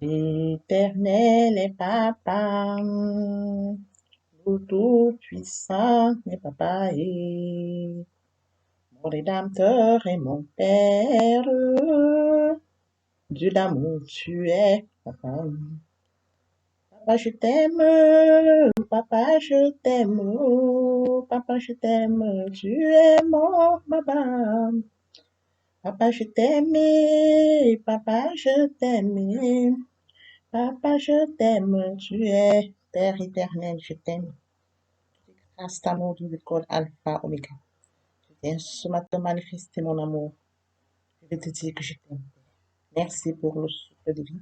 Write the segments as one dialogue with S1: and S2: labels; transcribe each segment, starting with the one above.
S1: L'Éternel est papa, le Tout-Puissant est papa, et mon Rédempteur est mon Père. Dieu d'amour, tu es papa. Papa, je t'aime, papa, je t'aime, papa, je t'aime, tu es mon papa. Papa, je t'aime, papa, je t'aime, papa, je t'aime, tu es Père éternel, je t'aime. Grâce à mon Dieu, code Alpha, Oméga. Je viens ce matin manifester mon amour. Je vais te dire que je t'aime. Merci pour le souffle divin.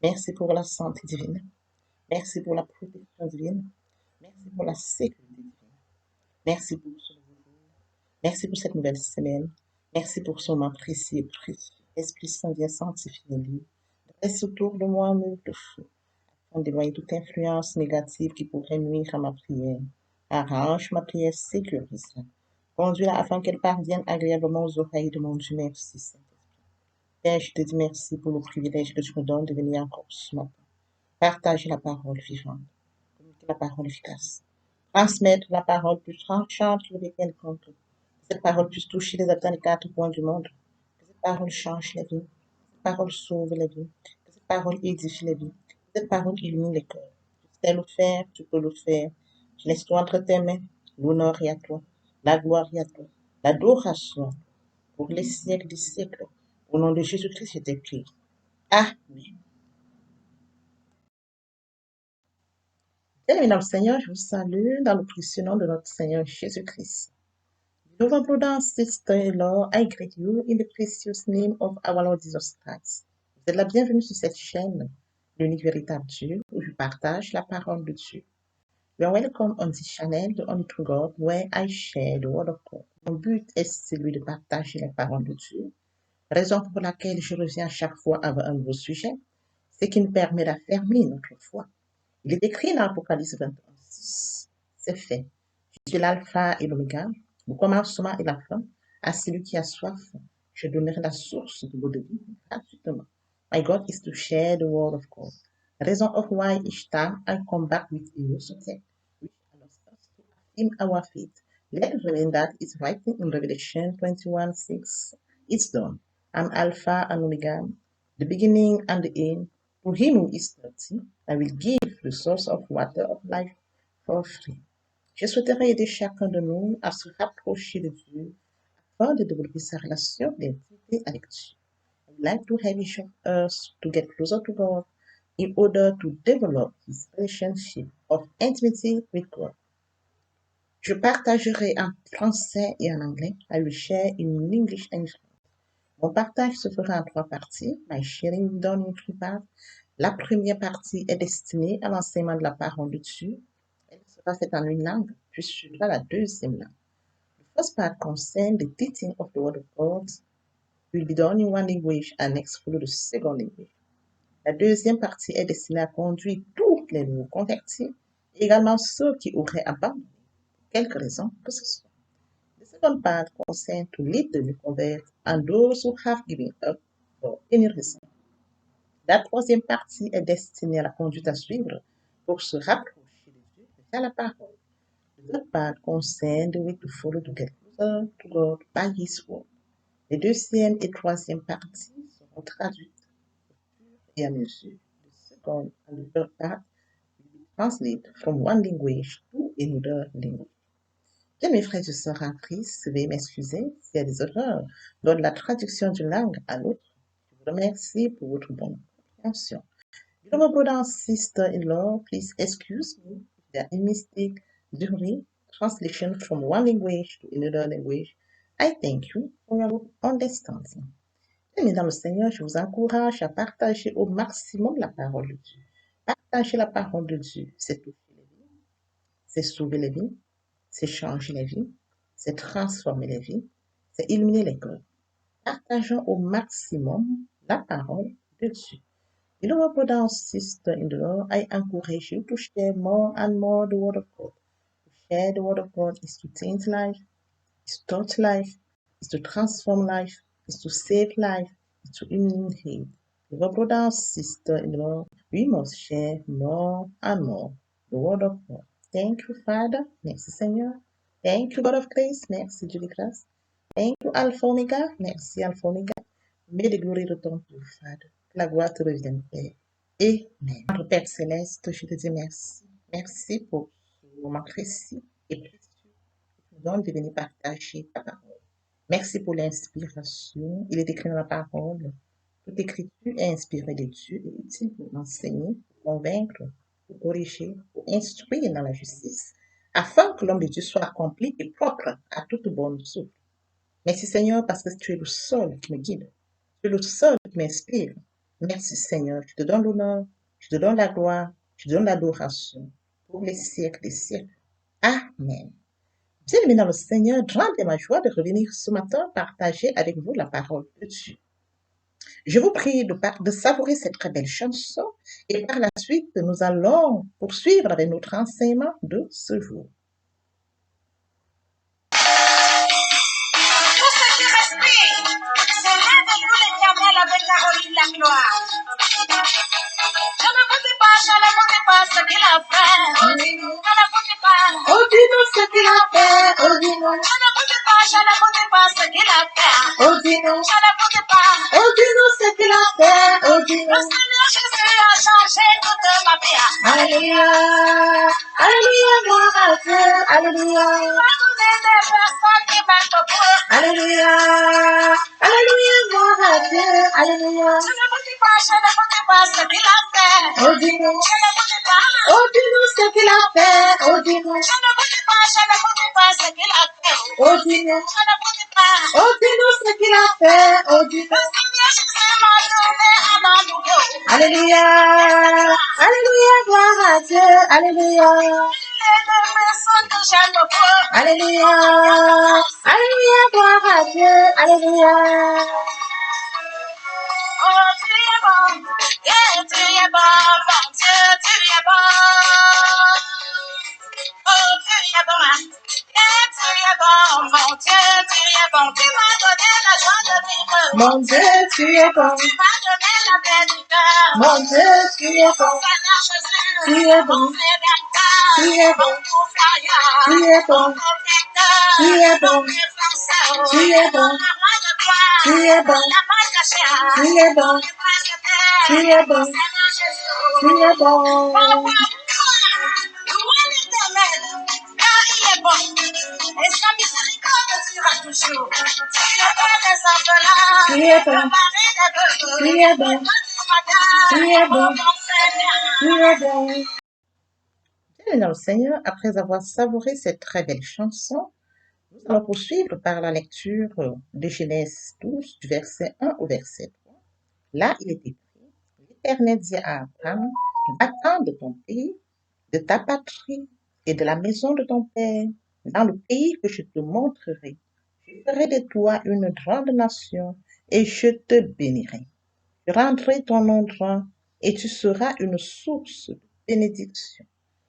S1: Merci pour la santé divine. Merci pour la protection divine. Merci pour la sécurité divine. Merci pour ce nouveau jour. Merci pour cette nouvelle semaine. Merci pour ce moment précieux et précieux. Esprit Saint, viens sanctifier nos vies. Reste autour de moi, me de feu, afin d'éloigner toute influence négative qui pourrait nuire à ma prière. Arrange ma prière, sécurise-la. Conduis-la afin qu'elle parvienne agréablement aux oreilles de mon Dieu. Merci, Saint-Esprit. Père, je te dis merci pour le privilège que tu me donnes de venir encore ce matin. Partager la parole vivante, communiquer la parole efficace, transmettre la parole plus tranchante que les quelconque. Que cette parole puisse toucher les habitants des quatre coins du monde. Que cette parole change les vies. Que cette parole sauve les vies. Que cette parole édifie les vies. Que cette parole illumine les cœurs. Tu sais le faire, tu peux le faire. Je laisse toi entre tes mains. L'honneur est à toi. La gloire est à toi. L'adoration pour les siècles des siècles. Au nom de Jésus-Christ, je t'écris. Amen. Bien-aimés dans le Seigneur, je vous salue dans le précieux nom de notre Seigneur Jésus-Christ. Beloved brother and sister-in-law, I greet you in the precious name of our Lord Jesus Christ. Vous êtes la bienvenue sur cette chaîne, l'unique véritable Dieu, où je partage la parole de Dieu. You are welcome on this channel, the Only True God, where I share the word of God. Mon but est celui de partager la parole de Dieu, raison pour laquelle je reviens chaque fois avec un nouveau sujet, ce qui nous permet d'affirmer notre foi. Il est écrit dans Apocalypse 21:6, c'est fait. Je suis l'alpha et l'oméga, le commencement et la fin. À celui qui a soif, je donnerai la source de l'eau de vie gratuitement. My God is to share the word of God. Reason of why each time I come back with a new subject, which allows us to affirm our faith. Let's learn that it's written in Revelation 21:6. It's done. I'm Alpha and Omega, the beginning and the end. To him who is thirsty, I will give the source of water of life for free. Je souhaiterais aider chacun de nous à se rapprocher de Dieu afin de développer sa relation d'intimité avec Dieu. I would like to have each of us to get closer to God in order to develop this relationship of intimacy with God. Je partagerai en français et en anglais. I will share in English and French. Mon partage se fera en trois parties. My sharing will be done in three parts. La première partie est destinée à l'enseignement de la parole de Dieu. Elle sera faite en une langue, puis suivra la deuxième langue. The first part concerns the teaching of the Word of God will be done in one language and next follow the second language. La deuxième partie est destinée à conduire tous les nouveaux convertis, et également ceux qui auraient abandonné, pour quelque raison que ce soit. The second part concerns to lead the new converts and those who have given up for any reason. La troisième partie est destinée à la conduite à suivre pour se rapprocher de Dieu vers la parole. The third part concerns the way to follow to get closer to God by His word. Les deuxième et troisième parties seront traduites au fur et à mesure. The second and the third part will be translated from one language to another language. Bien, mes frères et sœurs en Christ, veuillez m'excuser s'il y a des erreurs lors de la traduction d'une langue à l'autre. Je vous remercie pour votre bonne compréhension. Beloved brother and sister-in-law, please excuse me if there are any mistake during translation from one language to another language. I thank you for your understanding. Bien, dans le Seigneur, je vous encourage à partager au maximum la parole de Dieu. Partager la parole de Dieu, c'est toucher les vies, c'est sauver les vies, c'est changer les vies, c'est transformer les vies, c'est illuminer les cœurs. Partageons au maximum la parole de Dieu. Beloved brother and sister in the Lord, I encourage you to share more and more the Word of God. To share the Word of God is to change life, is to touch life, is to transform life, is to save life, is to illuminate. Brother, sister-in-law, we must share more and more the word of God. Thank you, Father. Merci, Seigneur. Thank you, God of grace. Merci, Dieu de grâce. Thank you, Alpha Omega. Merci, Alpha Omega. Mais de gloire retombe pour Father. Que la gloire te revienne, Père. Amen. Notre Père Céleste, je te dis merci. Merci pour ce moment précis et précieux que tu nous donnes de venir partager ta parole. Merci pour l'inspiration. Il est écrit dans la parole. Toute écriture est inspirée de Dieu et utile pour enseigner, pour convaincre, pour corriger, pour instruire dans la justice, afin que l'homme de Dieu soit accompli et propre à toute bonne œuvre. Merci Seigneur parce que tu es le seul qui me guide. Tu es le seul qui m'inspire. Merci Seigneur. Je te donne l'honneur, je te donne la gloire, je te donne l'adoration pour les siècles des siècles. Amen. Bien-aimé dans le Seigneur, grande est ma joie de revenir ce matin partager avec vous la parole de Dieu. Je vous prie de savourer cette très belle chanson et par la suite, nous allons poursuivre avec notre enseignement de ce jour.
S2: Tout ce qui respire, se lève pour l'Éternel avec Caroline la gloire. Je ne vous dis pas ce qu'il a fait. Je ne vous dis pas.
S1: Oh, dis-nous ce qu'il a fait. Oh, dis-nous.
S2: Je ne vous dis pas ce qu'il a fait.
S1: Oh, dis-nous.
S2: Je ne vous dis pas.
S1: Oh, dis-nous ce qu'il a fait. Oh,
S2: Le
S1: dis-nous.
S2: Seigneur Jésus a changé toute ma vie.
S1: Alléluia. Alléluia, gloire à Dieu. Alléluia.
S2: Il m'a donné des personnes qui m'aiment beaucoup.
S1: Alléluia. Alléluia, gloire à Dieu. Alléluia.
S2: Je ne vous dis pas ce qu'il a fait.
S1: Oh, dis-nous.
S2: Je ne vous dis pas.
S1: Oh, dis-nous ce qu'il a fait. Oh, dis-nous.
S2: Je ne vous dis pas ce qu'il a fait.
S1: Oh, dis-nous.
S2: Je ne vous dis pas.
S1: Oh, dis-nous ce qu'il a fait. Oh, dis-nous.
S2: Le Seigneur Jésus m'a donné un an nouveau.
S1: Alléluia. Alléluia, gloire à Dieu. Alléluia.
S2: Il est des personnes que j'aime beaucoup.
S1: Alléluia. Alléluia, gloire à Dieu. Alléluia.
S2: Oh, tu es bon. Yeah, tu es bon, mon Dieu, tu es bon. Oh, tu es bon. Yeah, tu es bon, mon Dieu, tu es bon. Tu m'as donné la joie de vivre.
S1: Mon Dieu, tu es bon.
S2: Tu m'as donné la paix du cœur.
S1: Mon Dieu, tu es bon.
S2: Seigneur Jésus,
S1: Tu es bon.
S2: mon Rédempteur,
S1: Tu es bon.
S2: mon pourvoyeur,
S1: Tu es bon.
S2: mon protecteur,
S1: Tu es bon.
S2: mon défenseur,
S1: Tu es bon.
S2: la main de gloire,
S1: Tu es bon.
S2: la main cachée,
S1: Tu es bon.
S2: le bras de terre,
S1: Tu es bon.
S2: Seigneur Jésus,
S1: Tu es bon.
S2: loin l'Éternel, car il est bon, et sa miséricorde sera toujours. Tu es bon des orphelins,
S1: Tu es bon.
S2: le mari des veuves,
S1: Tu es bon.
S2: le bon du matin,
S1: Tu es bon.
S2: oh mon Seigneur.
S1: Tu es bon. Bien, dans le Seigneur, après avoir savouré cette très belle chanson, nous allons poursuivre par la lecture de Genèse 12, du verset 1 au verset 3. Là, il est écrit, l'Éternel dit à Abraham, va-t'en de ton pays, de ta patrie et de la maison de ton père, dans le pays que je te montrerai. Je ferai de toi une grande nation et je te bénirai. Je rendrai ton nom grand et tu seras une source de bénédiction.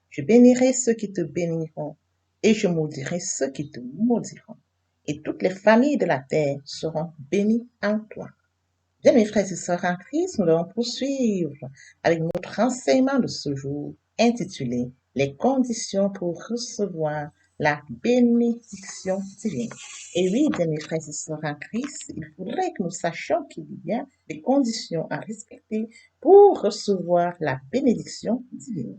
S1: Je bénirai ceux qui te béniront et je maudirai ceux qui te maudiront. Et toutes les familles de la terre seront bénies en toi. Bien, mes frères et sœurs en Christ, nous allons poursuivre avec notre enseignement de ce jour intitulé Les conditions pour recevoir la bénédiction divine. Et oui, bien, mes frères et sœurs en Christ, il faudrait que nous sachions qu'il y a des conditions à respecter pour recevoir la bénédiction divine.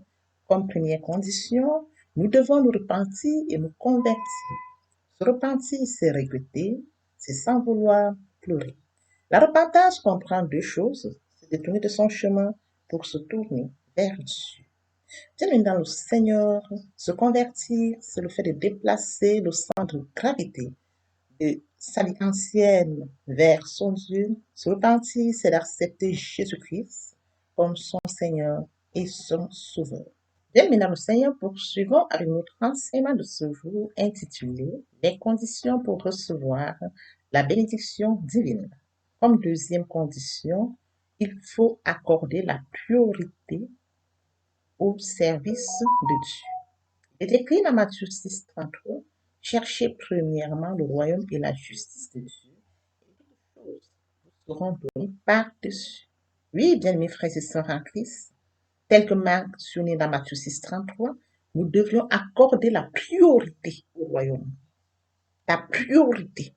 S1: Comme première condition, nous devons nous repentir et nous convertir. Se repentir, c'est regretter, c'est sans vouloir pleurer. La repentance comprend deux choses, se détourner de son chemin pour se tourner vers Dieu. Bien dans le Seigneur, se convertir, c'est le fait de déplacer le centre de gravité de sa vie ancienne vers son Dieu. Se repentir, c'est d'accepter Jésus-Christ comme son Seigneur et son Sauveur. Bien, maintenant, le Seigneur, poursuivons avec notre enseignement de ce jour intitulé Les conditions pour recevoir la bénédiction divine. Comme deuxième condition, il faut accorder la priorité au service de Dieu. Il est écrit dans Matthieu 6, 33, cherchez premièrement le royaume et la justice de Dieu, et toutes choses vous seront données par-dessus. Oui, bien-aimés frères et sœurs en Christ, tel que mentionné dans Matthieu 6,33, nous devrions accorder la priorité au royaume. La priorité,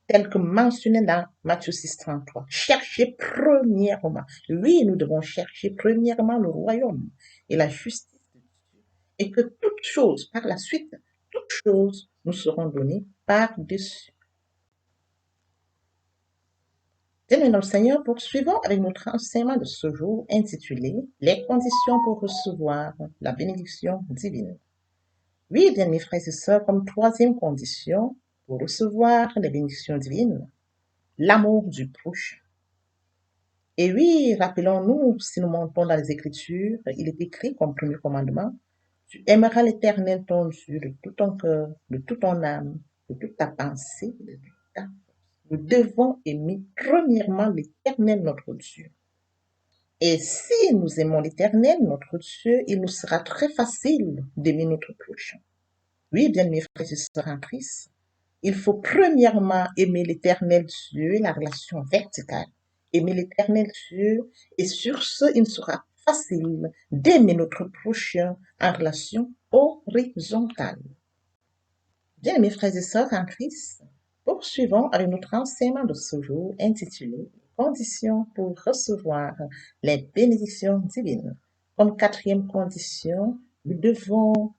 S1: telle que mentionnée dans Matthieu 6,33. Cherchez premièrement. Oui, nous devons chercher premièrement le royaume et la justice de Dieu. Et que toutes choses, par la suite, toutes choses nous seront données par-dessus. Bien, le Seigneur, poursuivons avec notre enseignement de ce jour intitulé Les conditions pour recevoir la bénédiction divine. Oui, bien mes frères et sœurs, comme troisième condition pour recevoir les bénédictions divines, l'amour du prochain. Et oui, rappelons-nous, si nous montons dans les Écritures, il est écrit comme premier commandement, tu aimeras l'Éternel ton Dieu de tout ton cœur, de toute ton âme, de toute ta pensée, de toute ta force. Nous devons aimer premièrement l'Éternel notre Dieu. Et si nous aimons l'Éternel notre Dieu, il nous sera très facile d'aimer notre prochain. Oui, bien mes frères et sœurs en Christ, il faut premièrement aimer l'Éternel Dieu, la relation verticale. Aimer l'Éternel Dieu, et sur ce, il sera facile d'aimer notre prochain en relation horizontale. Bien, mes frères et sœurs en Christ, poursuivons avec notre enseignement de ce jour intitulé Conditions pour recevoir les bénédictions divines. Comme quatrième condition, nous devons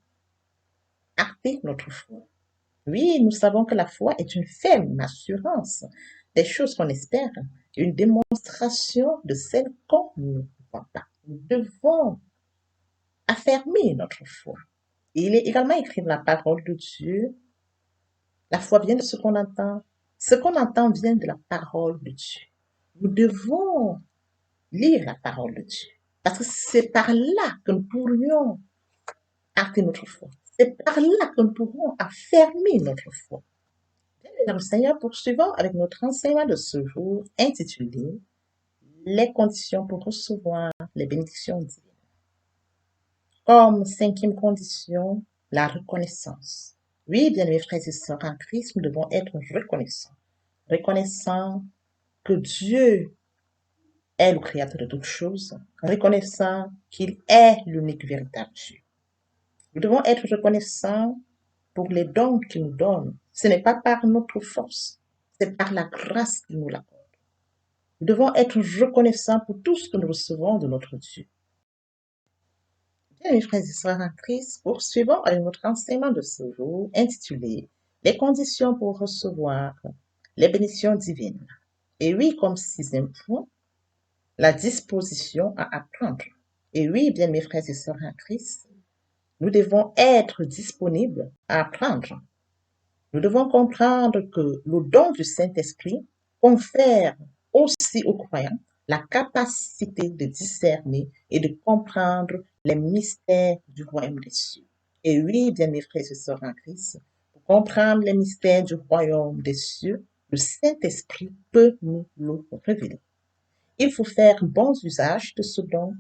S1: acter notre foi. Oui, nous savons que la foi est une ferme assurance des choses qu'on espère, une démonstration de celles qu'on ne voit pas. Nous devons affermir notre foi. Il est également écrit dans la parole de Dieu, la foi vient de ce qu'on entend. Ce qu'on entend vient de la parole de Dieu. Nous devons lire la parole de Dieu. Parce que c'est par là que nous pourrions acter notre foi. C'est par là que nous pourrons affermir notre foi. Bien, le Seigneur, poursuivons avec notre enseignement de ce jour intitulé Les conditions pour recevoir les bénédictions divines. Comme cinquième condition, la reconnaissance. Oui, bien mes frères et sœurs en Christ, nous devons être reconnaissants. Reconnaissant que Dieu est le créateur de toutes choses, reconnaissant qu'il est l'unique véritable Dieu. Nous devons être reconnaissants pour les dons qu'il nous donne. Ce n'est pas par notre force, c'est par la grâce qu'il nous l'accorde. Nous devons être reconnaissants pour tout ce que nous recevons de notre Dieu. Bien, mes frères et sœurs en Christ, poursuivons avec notre enseignement de ce jour intitulé Les conditions pour recevoir les bénédictions divines. Et oui, comme sixième point, la disposition à apprendre. Et oui, bien mes frères et sœurs en Christ, nous devons être disponibles à apprendre. Nous devons comprendre que le don du Saint-Esprit confère aussi aux croyants la capacité de discerner et de comprendre les mystères du royaume des cieux. Et oui, bien mes frères et sœurs en Christ, pour comprendre les mystères du royaume des cieux, le Saint-Esprit peut nous le révéler. Il faut faire bon usage de ce don,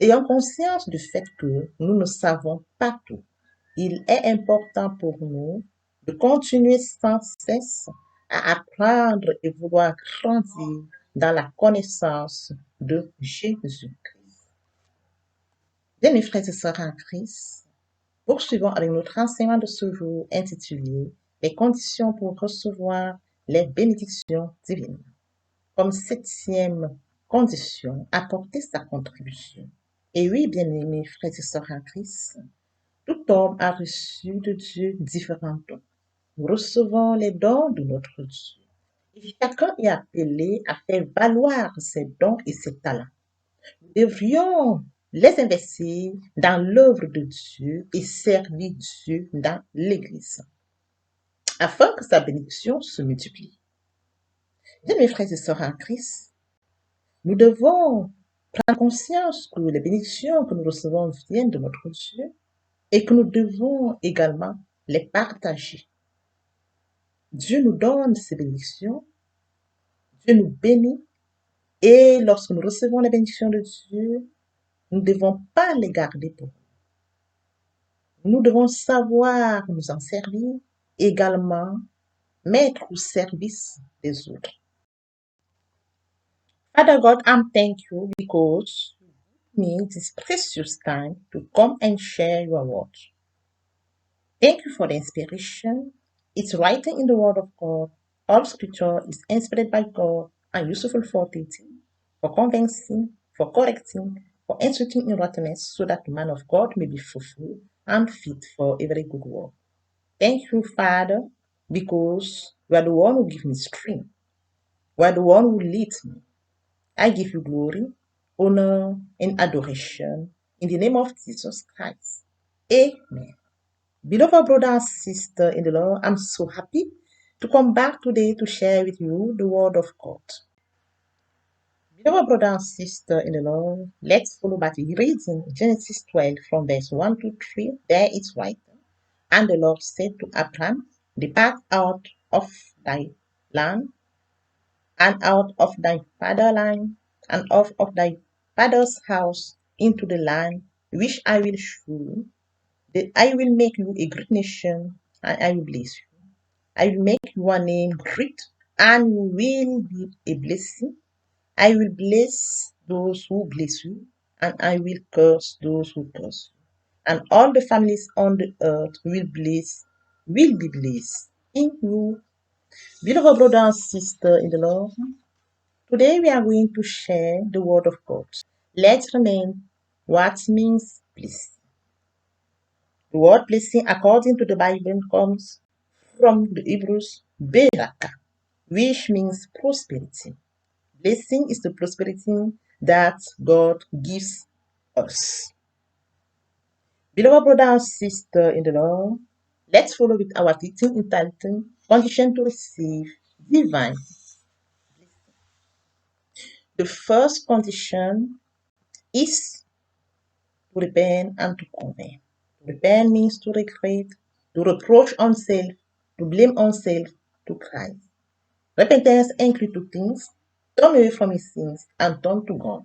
S1: ayant conscience du fait que nous ne savons pas tout. Il est important pour nous de continuer sans cesse à apprendre et vouloir grandir dans la connaissance de Jésus-Christ. Bien, mes frères et sœurs en Christ, poursuivons avec notre enseignement de ce jour intitulé Les conditions pour recevoir les bénédictions divines. Comme septième condition, apporter sa contribution. Et oui, bien-aimés frères et sœurs en Christ, tout homme a reçu de Dieu différents dons. Nous recevons les dons de notre Dieu. Et chacun est appelé à faire valoir ses dons et ses talents. Nous devrions les investir dans l'œuvre de Dieu et servir Dieu dans l'Église, afin que sa bénédiction se multiplie. Bien, mes frères et sœurs en Christ, nous devons prendre conscience que les bénédictions que nous recevons viennent de notre Dieu et que nous devons également les partager. Dieu nous donne ces bénédictions, Dieu nous bénit, et lorsque nous recevons les bénédictions de Dieu, nous ne devons pas les garder pour nous. Nous devons savoir nous en servir, également mettre au service des autres. Father God, I'm thank you because you give me this precious time to come and share your word. Thank you for the inspiration. It's writing in the word of God. All scripture is inspired by God and useful for teaching, for convincing, for correcting, for instructing in righteousness, so that the man of God may be fulfilled and fit for every good work. Thank you, Father, because you are the one who gives me strength. You are the one who leads me. I give you glory, honor, and adoration in the name of Jesus Christ. Amen. Beloved brother and sister in the Lord, I'm so happy to come back today to share with you the word of God. Beloved brother and sister in the Lord, let's follow by reading Genesis 12 from verse 1 to 3. There it's right. And the Lord said to Abraham, depart out of thy land and out of thy fatherland and out of thy father's house into the land which I will show you, that I will make you a great nation, and I will bless you. I will make your name great, and you will be a blessing. I will bless those who bless you, and I will curse those who curse you. And all the families on the earth will be blessed in you. Beloved brother and sister in the Lord, today we are going to share the word of God. Let's remain what means blessing. The word blessing, according to the Bible, comes from the Hebrews beraka, which means prosperity. Blessing is the prosperity that God gives us. Beloved brother and sister in the Lord, let's follow with our teaching entitled Condition to Receive Divine. The first condition is to repent and to convert. To repent means to regret, to reproach oneself, to blame oneself, to cry. Repentance includes two things: turn away from his sins and turn to God.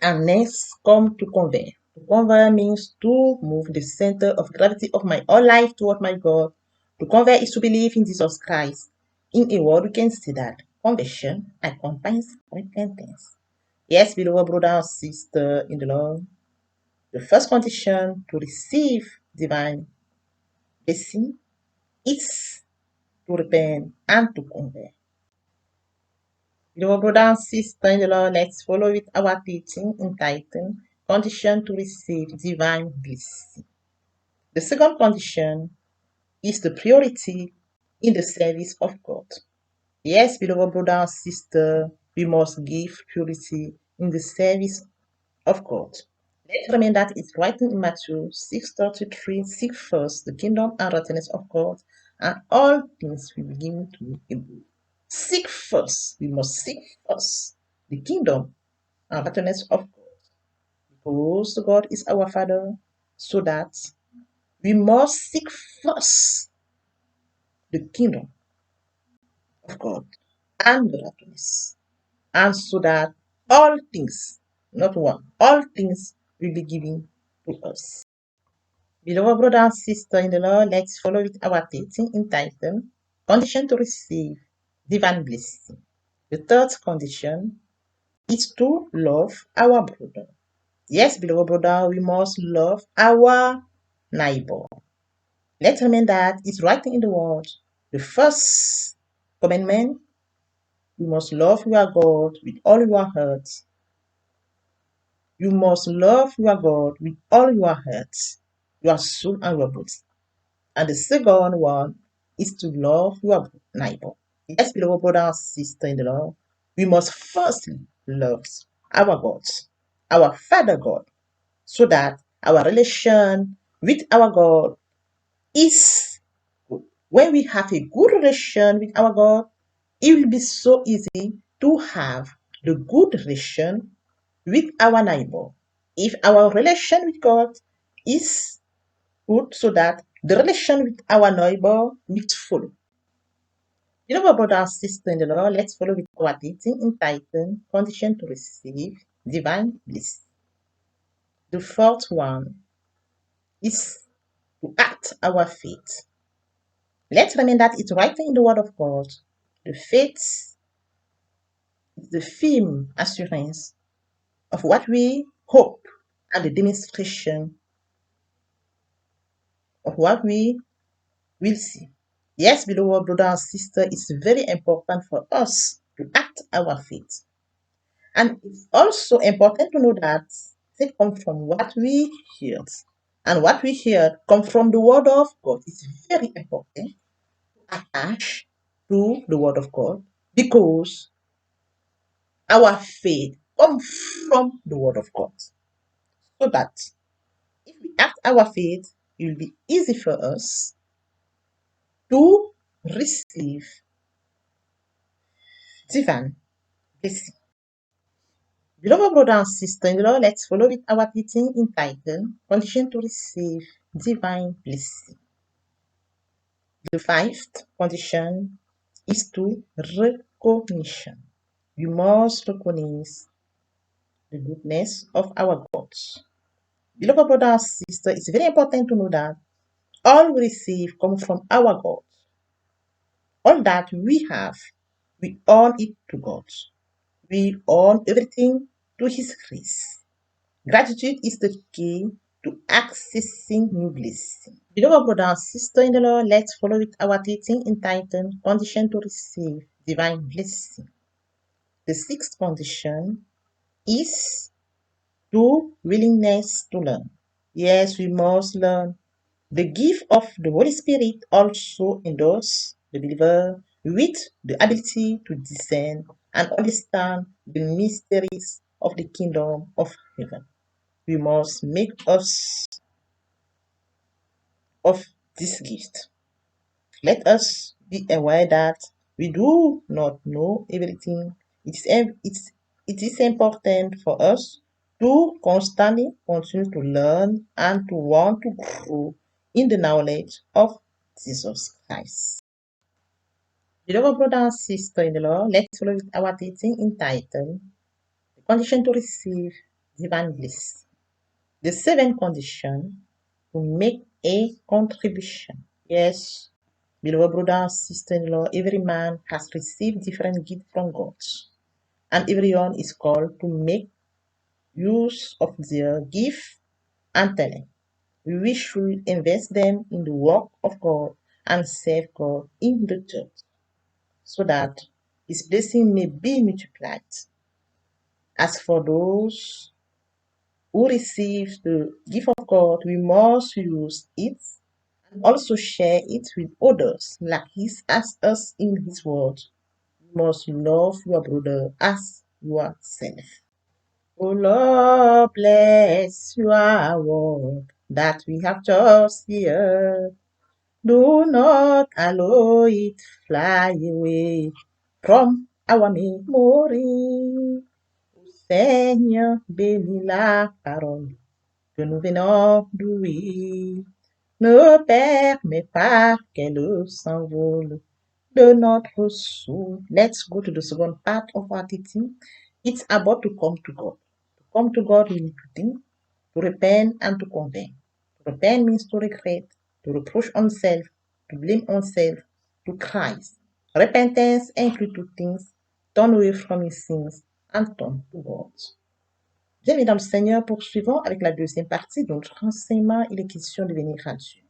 S1: And next, come to convert. To convert means to move the center of gravity of my whole life toward my God. To convert is to believe in Jesus Christ. In a word, we can see that conversion accompanies repentance. Yes, beloved brother and sister in the Lord, the first condition to receive divine blessing is to repent and to convert. Beloved brother and sister in the Lord, let's follow with our teaching entitled Condition to Receive Divine Blessing. The second condition is the priority in the service of God. Yes, beloved brother and sister, we must give purity in the service of God. Let's remember that it's written in Matthew 6:33, seek first the kingdom and righteousness of God, and all things will be given to you. Seek first, we must seek first the kingdom and righteousness of God, because God is our Father, so that we must seek first the kingdom of God and the righteousness, and so that all things, not one, all things will be given to us. Beloved brother and sister in the Lord, let's follow with our teaching entitled Condition to Receive Divine Blessing. The third condition is to love our brother. Yes, beloved brother, we must love our neighbor. Let's remember that it's writing in the word. The first commandment, you must love your God with all your heart. You must love your God with all your heart, your soul, and your body. And the second one is to love your neighbor. Yes, beloved brother and sister in the Lord, we must firstly love our God, our Father God, so that our relation with our God is good. When we have a good relation with our God, it will be so easy to have the good relation with our neighbor. If our relation with God is good, so that the relation with our neighbor will follow. Beloved brother and sister in the Lord, let's follow with our teaching entitled Condition to Receive Divine Bliss. The fourth one is to act our faith. Let's remember that it's writing in the Word of God. The faith It's the firm assurance of what we hope and the demonstration of what we will see. Yes, beloved brother and sister, it's very important for us to act our faith. And it's also important to know that it comes from what we heard. And what we hear comes from the word of God. It's very important to attach to the word of God because our faith comes from the word of God. So that if we act our faith, it will be easy for us to receive divine blessing. Beloved brother and sister in law, let's follow with our teaching entitled Condition to Receive Divine Blessing. The fifth condition is to recognition. We must recognize the goodness of our God. Beloved brother and sister, it's very important to know that all we receive comes from our God. All that we have, we owe it to God. We owe everything to His grace. Gratitude is the key to accessing new blessing. Beloved brother and sister in the Lord, let's follow with our teaching entitled Condition to Receive Divine Blessing. The sixth condition is to willingness to learn. Yes, we must learn. The gift of the Holy Spirit also endorses the believer with the ability to discern and understand the mysteries of the kingdom of heaven. We must make us of this gift. Let us be aware that we do not know everything. It is important for us to constantly continue to learn and to want to grow in the knowledge of Jesus Christ. Beloved brother and sister in the Lord, let's follow with our teaching entitled The Condition to Receive Divine Bliss. The seventh condition to make a contribution. Yes, beloved brother and sister in law, every man has received different gifts from God, and everyone is called to make use of their gift and talent. We should invest them in the work of God and serve God in the church so that His blessing may be multiplied. As for those who receive the gift of God, we must use it and also share it with others, like He asks us in His word. You must love your brother as yourself. Oh Lord, bless your word that we have just heard. Do not allow it fly away from our memory. Seigneur, bénis la parole que nous venons d'ouïr. Ne permets pas qu'elle s'envole de notre soul. Let's go to the second part of our teaching. It's about to come to God. To come to God, we need to think, to repent, and to convert. To repent means to regret, to reproach oneself, to blame oneself, to cry. Repentance includes two things: turn away from your sins and turn to God. Bien, mesdames, Seigneur, poursuivons avec la deuxième partie de notre enseignement. Il est question de venir à Dieu.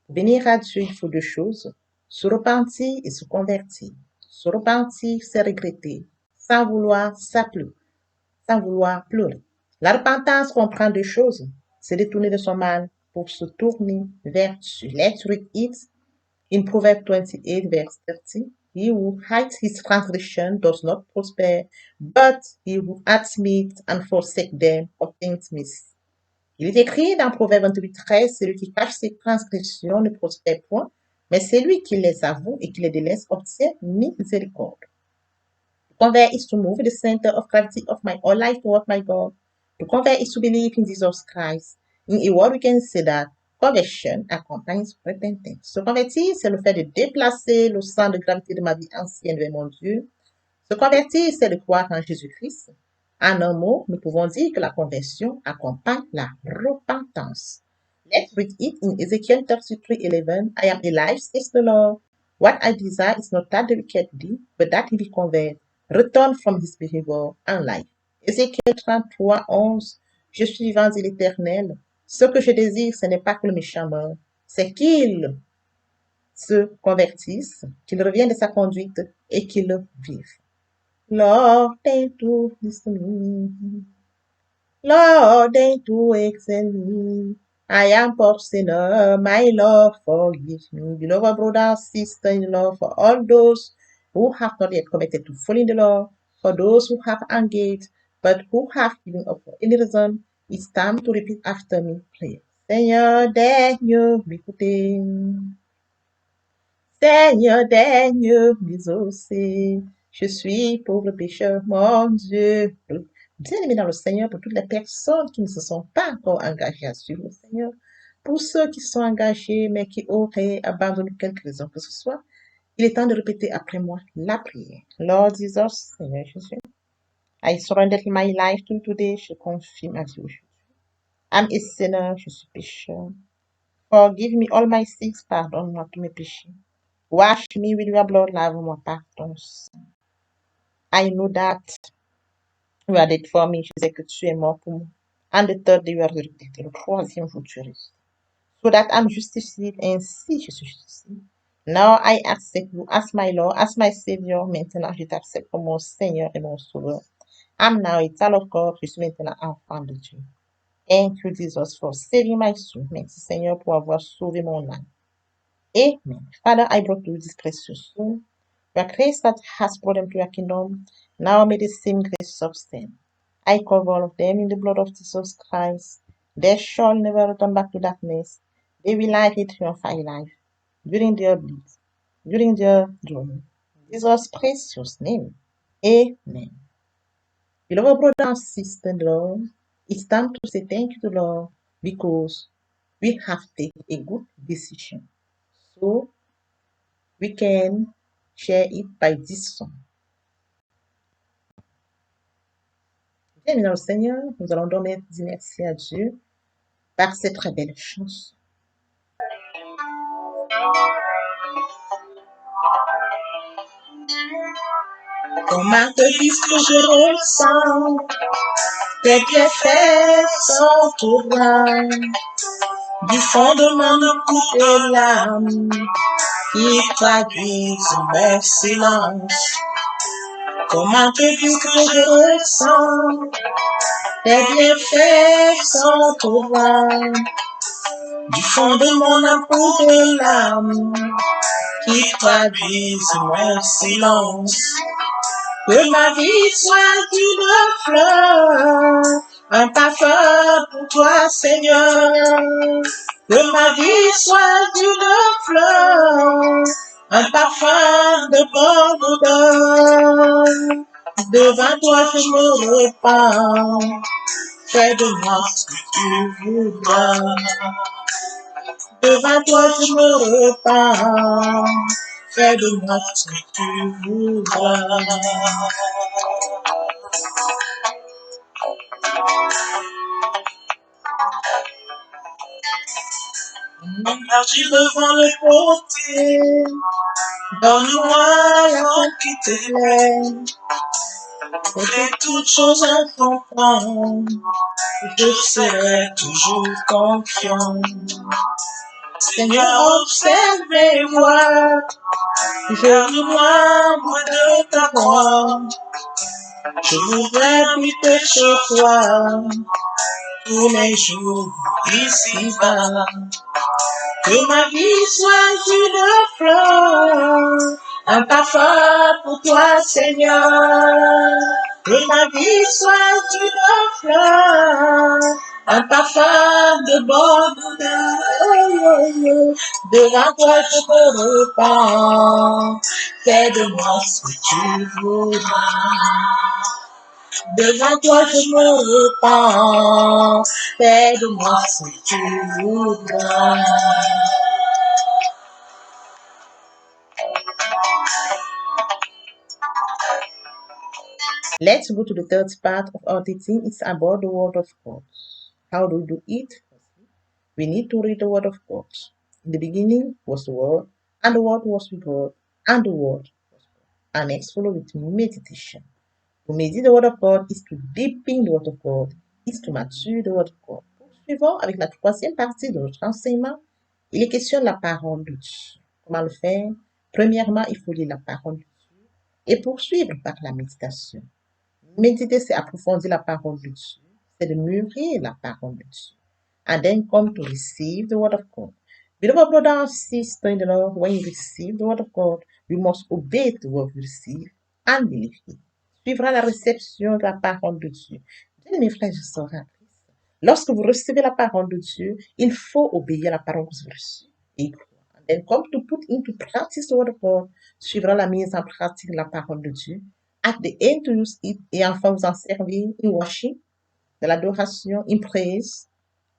S1: Pour venir à Dieu, il faut deux choses: se repentir et se convertir. Se repentir, c'est regretter, sans vouloir s'appeler, sans vouloir pleurer. La repentance comprend deux choses: se détourner de son mal pour se tourner vers Dieu. Let's read it in Proverbs 28, verse 30. He who hides his transgression does not prosper, but he who admit and forsake them obtains mercy. Il est écrit dans Proverbe 28, 13, celui qui cache ses transgressions ne prospère point, mais celui qui les avoue et qui les délaisse obtient miséricorde. To convert is to move the center of gravity of my whole life toward my God. To convert is to believe in Jesus Christ. In a word, we can say that conversion accompanies repentance. Se convertir, c'est le fait de déplacer le centre de gravité de ma vie ancienne vers mon Dieu. Se convertir, c'est de croire en Jésus-Christ. En un mot, nous pouvons dire que la conversion accompagne la repentance. Let's read it in Ezekiel 33:11. I am alive, says the Lord. What I desire is not that the wicked live, but that he be converted. return from his behavior and life. Ézéchiel 33, 11. Je suis vivant, dit l'Éternel. Ce que je désire, ce n'est pas que le méchant meure, c'est qu'il se convertisse, qu'il revienne de sa conduite et qu'il vive. Lord, they do this to me. Lord, they do excel me. I am poor sinner, my Lord, forgive me. Beloved brother, sister in love, for all those who have not yet committed to follow the law, for those who have engaged, but who have given up for any reason, it's time to repeat after me, please. Seigneur, daigne m'écouter. Seigneur, daigne m'exaucer. Je suis pauvre pécheur, mon Dieu. Bien aimé dans le Seigneur, pour toutes les personnes qui ne se sont pas encore engagées à suivre le Seigneur, pour ceux qui sont engagés mais qui auraient abandonné quelque raison que ce soit, il est temps de répéter après moi la prière. Lord Jesus, Seigneur Jésus, I surrender my life to you today. Je confie ma vie aujourd'hui. I'm a sinner, je suis pécheur. Forgive me all my sins, pardonne-moi tous mes péchés. Wash me with your blood, lave-moi par ton sang. I know that you are dead for me, je sais que tu es mort pour moi. And the third day you are resurrected. Le troisième jour tu restes. So that I'm justified, ainsi je suis justifié. Now I accept you as my Lord, as my Savior. Maintenant je t'accepte comme mon Seigneur et mon Sauveur. I'm now a child of God, je suis maintenant enfant de Dieu. Thank you Jesus for saving my soul. Merci Seigneur pour avoir sauvé mon âme. Amen. Father, I brought to you this precious soul. Your grace that has brought them to your kingdom, now may the same grace sustain. I cover all of them in the blood of Jesus Christ. They shall never return back to darkness. They will live a triumphant life during their bliss, during their journey. In Jesus' precious name. Amen. Beloved brother and sister in the Lord, it's time to say thank you to the Lord because we have taken a good decision. So we can share it by this song. Bien, dans le Seigneur, nous allons donc dire merci à Dieu par cette très belle chanson. Comment te dire ce que je ressens? Tes bienfaits sont tout loin. Du fond de mon coupe de l'âme qui traduisent mon silence. Comment te dire ce que je ressens? Tes bienfaits sont tout loin. Du fond de mon amour de l'âme qui traduisent mon silence. Que ma vie soit une fleur, un parfum pour toi Seigneur. Que ma vie soit une fleur, un parfum de bonne odeur. Devant toi je me repens, fais de moi ce que tu voudras. Devant toi je me repens, fais de moi ce que tu voudras. Émergis devant le portier, donne-moi la honte qui te plaît. Fais toutes choses en ton temps, je serai toujours confiant. Seigneur, observe mes voies, je moi de ta croix. Je voudrais habiter chez toi tous les jours ici-bas. Que ma vie soit une fleur, un parfum pour toi, Seigneur. Que ma vie soit une fleur, un parfum de bonne odeur. Devant toi je me repens, fais de moi ce que tu voudras. Devant toi je me repens, fais de moi ce que tu voudras. Let's go to the third part of our teaching. It's about the Word of God. How do we do it? We need to read the Word of God. In the beginning was the Word, and the Word was with God, and the Word was God. and next follow with meditation. To meditate the Word of God is to deepen the Word of God, is to mature the Word of God. Poursuivons avec la troisième partie de notre enseignement. Il est question de la parole de Dieu. Comment le faire? Premièrement, il faut lire la parole de Dieu et poursuivre par la méditation. Méditer, c'est approfondir la parole de Dieu, c'est de mûrir la parole de Dieu. And then come to receive the Word of God. Beloved brother and sister in the Lord, when you receive the Word of God, you must obey the word you receive and believe it. Suivra la réception de la parole de Dieu. Bien-aimés frères et sœurs en Christ, lorsque vous recevez la parole de Dieu, il faut obéir à la parole que vous recevez. Et then come to put into practice the Word of God, suivra la mise en pratique de la parole de Dieu. At the end to use it, et enfin vous en servir in worship, dans l'adoration, in praise,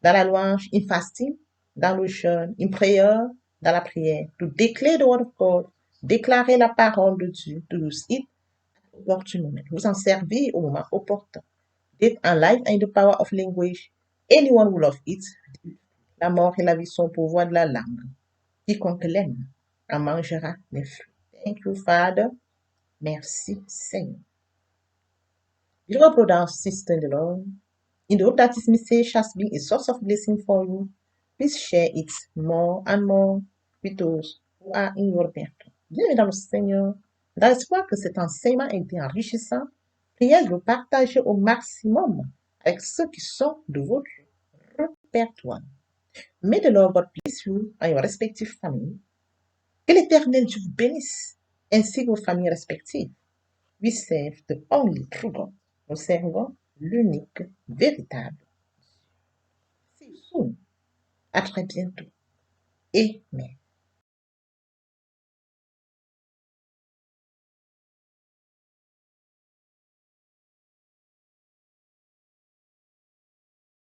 S1: dans la louange, in fasting, dans le jeûne, in prayer, dans la prière. To declare the word of God, déclarer la parole de Dieu, to use it at the opportune moment. Vous en servir au moment opportun. Death and life and the power of language. Anyone who loves it, la mort et la vie sont au pouvoir de la langue. Quiconque l'aime en mangera les fruits. Thank you, Father. Merci, Seigneur. Beloved brother and sister in the Lord, in the hope that this message has been a source of blessing for you, please share it more and more with those who are in your circle. Bienvenue dans le Seigneur. Dans l'espoir que cet enseignement ait été enrichissant, priez de le partager au maximum avec ceux qui sont de votre répertoire. May the Lord God bless you and your respective family. Que l'Éternel Dieu vous bénisse, ainsi que vos familles respectives. We serve the only true God. Nous servons l'unique, véritable. See you soon. À très bientôt. Amen.